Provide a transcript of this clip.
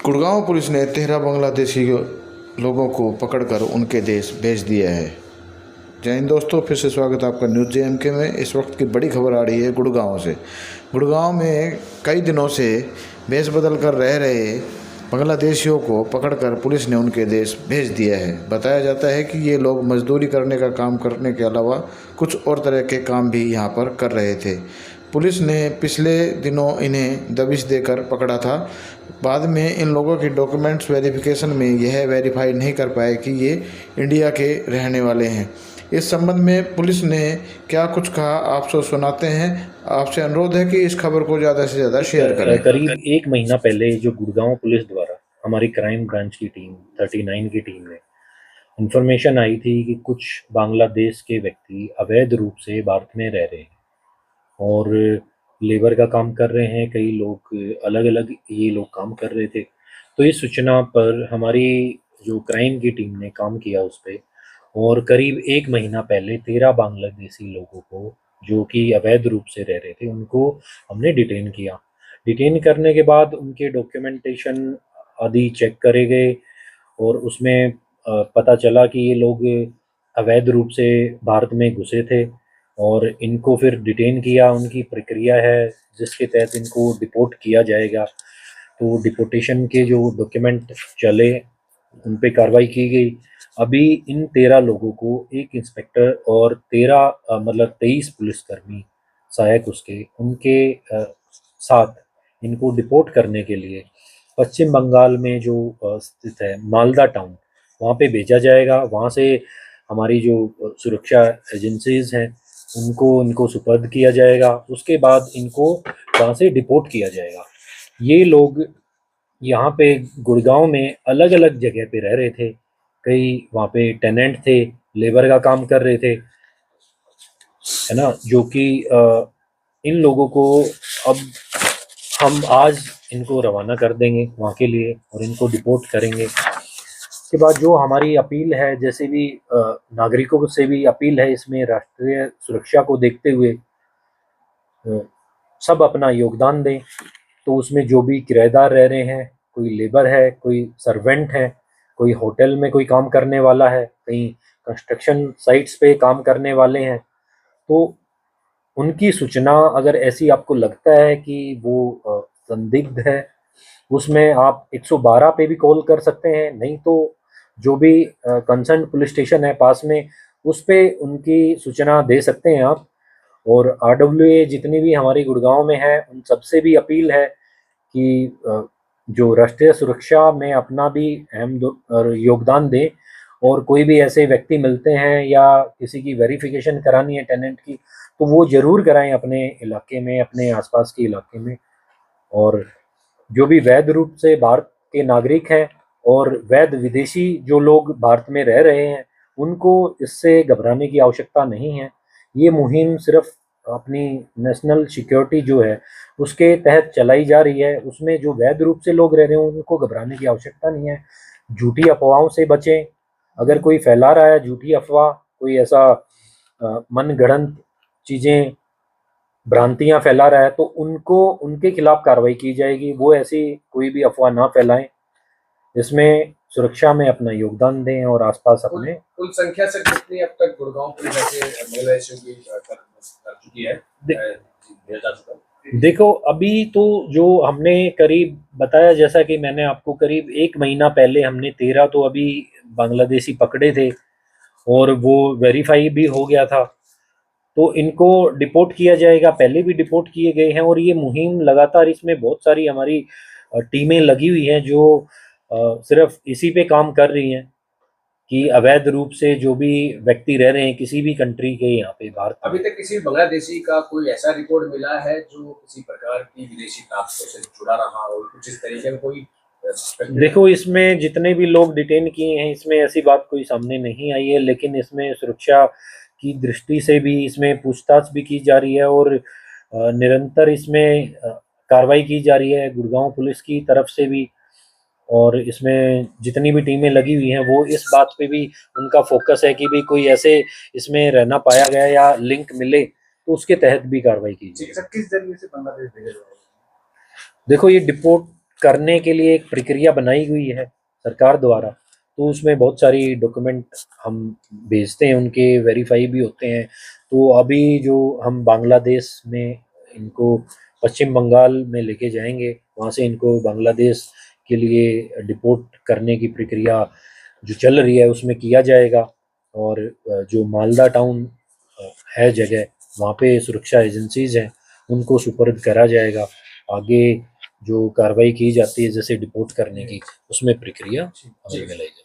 Gurgaon police ने 13 बांग्लादेशी लोगों को पकड़कर उनके देश भेज दिया है। जय हिंद दोस्तों, फिर से स्वागत है आपका न्यूज़ JMK में। इस वक्त की बड़ी खबर आ रही है गुड़गांव से। गुड़गांव में कई दिनों से भेष बदल कर रह रहे बांग्लादेशियों को पकड़कर पुलिस ने उनके देश भेज दिया है। बताया जाता है कि ये लोग मजदूरी करने का काम करने के अलावा कुछ और तरह के काम भी यहाँ पर कर रहे थे। पुलिस ने पिछले दिनों इन्हें दबिश देकर पकड़ा था। बाद में इन लोगों की डॉक्यूमेंट्स वेरिफिकेशन में यह वेरीफाई नहीं कर पाए कि ये इंडिया के रहने वाले हैं। इस संबंध में पुलिस ने क्या कुछ कहा आपसे सुनाते हैं। आपसे अनुरोध है कि इस खबर को ज़्यादा से ज़्यादा शेयर करें। करीब एक महीना पहले जो गुड़गांव पुलिस द्वारा हमारी क्राइम ब्रांच की टीम 39 की टीम में इंफॉर्मेशन आई थी कि कुछ बांग्लादेश के व्यक्ति अवैध रूप से भारत में रह रहे हैं और लेबर का काम कर रहे हैं। कई लोग अलग अलग ये लोग काम कर रहे थे। तो इस सूचना पर हमारी जो क्राइम की टीम ने काम किया उस पर, और करीब एक महीना पहले 13 बांग्लादेशी लोगों को जो कि अवैध रूप से रह रहे थे उनको हमने डिटेन किया। डिटेन करने के बाद उनके डॉक्यूमेंटेशन आदि चेक करे गए और उसमें पता चला कि ये लोग अवैध रूप से भारत में घुसे थे और इनको फिर डिटेन किया। उनकी प्रक्रिया है जिसके तहत इनको डिपोर्ट किया जाएगा। तो डिपोर्टेशन के जो डॉक्यूमेंट चले उन पे कार्रवाई की गई। अभी इन 13 लोगों को एक इंस्पेक्टर और 23 पुलिसकर्मी सहायक उनके साथ इनको डिपोर्ट करने के लिए पश्चिम बंगाल में जो स्थित है मालदा टाउन, वहाँ पे भेजा जाएगा। वहाँ से हमारी जो सुरक्षा एजेंसीज हैं इनको सुपर्द किया जाएगा। उसके बाद इनको वहाँ से डिपोर्ट किया जाएगा। ये लोग यहाँ पे गुड़गांव में अलग अलग जगह पे रह रहे थे। कई वहाँ पे टेनेंट थे, लेबर का काम कर रहे थे, है ना, जो कि इन लोगों को अब हम आज इनको रवाना कर देंगे वहाँ के लिए और इनको डिपोर्ट करेंगे। उसके बाद जो हमारी अपील है, जैसे भी नागरिकों से भी अपील है, इसमें राष्ट्रीय सुरक्षा को देखते हुए सब अपना योगदान दें। तो उसमें जो भी किराएदार रह रहे हैं, कोई लेबर है, कोई सर्वेंट है, कोई होटल में कोई काम करने वाला है, कहीं कंस्ट्रक्शन साइट्स पे काम करने वाले हैं, तो उनकी सूचना अगर ऐसी आपको लगता है कि वो संदिग्ध है, उसमें आप 112 पे भी कॉल कर सकते हैं। नहीं तो जो भी कंसर्न पुलिस स्टेशन है पास में, उस पे उनकी सूचना दे सकते हैं आप। और RWA जितनी भी हमारी गुड़गांव में है, उन सबसे भी अपील है कि जो राष्ट्रीय सुरक्षा में अपना भी अहम योगदान दें। और कोई भी ऐसे व्यक्ति मिलते हैं या किसी की वेरिफिकेशन करानी है टेनेंट की, तो वो ज़रूर कराएं अपने इलाके में, अपने आसपास के इलाके में। और जो भी वैध रूप से भारत के नागरिक हैं और वैध विदेशी जो लोग भारत में रह रहे हैं, उनको इससे घबराने की आवश्यकता नहीं है। ये मुहिम सिर्फ अपनी नेशनल सिक्योरिटी जो है उसके तहत चलाई जा रही है। उसमें जो वैध रूप से लोग रह रहे हैं उनको घबराने की आवश्यकता नहीं है। झूठी अफवाहों से बचें। अगर कोई फैला रहा है झूठी अफवाह, कोई ऐसा मन गढ़ंत चीज़ें, भ्रांतियां फैला रहा है, तो उनके खिलाफ कार्रवाई की जाएगी। वो ऐसी कोई भी अफवाह ना फैलाएं। इसमें सुरक्षा में अपना योगदान दें और आसपास अपने कुल संख्या से कितनी अब तक गुड़गांव पुलिस ऐसे महिलाएं की कर चुकी है? देखो, अभी तो जो हमने करीब बताया, जैसा कि मैंने आपको करीब एक महीना पहले हमने 13 तो अभी बांग्लादेशी पकड़े थे और वो वेरीफाई भी हो गया था। तो इनको डिपोर्ट किया जाएगा। पहले भी डिपोर्ट किए गए हैं और ये मुहिम लगातार, इसमें बहुत सारी हमारी टीमें लगी हुई हैं जो सिर्फ इसी पे काम कर रही हैं कि अवैध रूप से जो भी व्यक्ति रह रहे हैं किसी भी कंट्री के यहाँ पे भारत में। अभी तक किसी बांग्लादेशी का कोई ऐसा रिपोर्ट मिला है जो किसी प्रकार की विदेशी ताकतों से जुड़ा रहा और कुछ इस तरीके का कोई? देखो, इसमें जितने भी लोग डिटेन किए हैं इसमें ऐसी बात कोई सामने नहीं आई है, लेकिन इसमें सुरक्षा की दृष्टि से भी इसमें पूछताछ भी की जा रही है और निरंतर इसमें कार्रवाई की जा रही है गुड़गांव पुलिस की तरफ से भी। और इसमें जितनी भी टीमें लगी हुई हैं वो इस बात पे भी उनका फोकस है कि भी कोई ऐसे इसमें रहना पाया गया या लिंक मिले तो उसके तहत भी कार्रवाई की जाए। किस जरिए से बांग्लादेश भेजा जाएगा? देखो, ये डिपोर्ट करने के लिए एक प्रक्रिया बनाई हुई है सरकार द्वारा, तो उसमें बहुत सारी डॉक्यूमेंट हम भेजते हैं, उनके वेरीफाई भी होते हैं। तो अभी जो हम बांग्लादेश में इनको पश्चिम बंगाल में लेके जाएंगे, वहाँ से इनको बांग्लादेश के लिए डिपोर्ट करने की प्रक्रिया जो चल रही है उसमें किया जाएगा। और जो मालदा टाउन है जगह, वहाँ पे सुरक्षा एजेंसीज हैं, उनको सुपुर्द करा जाएगा। आगे जो कार्रवाई की जाती है जैसे डिपोर्ट करने की, उसमें प्रक्रिया अमल में लाई जाएगी।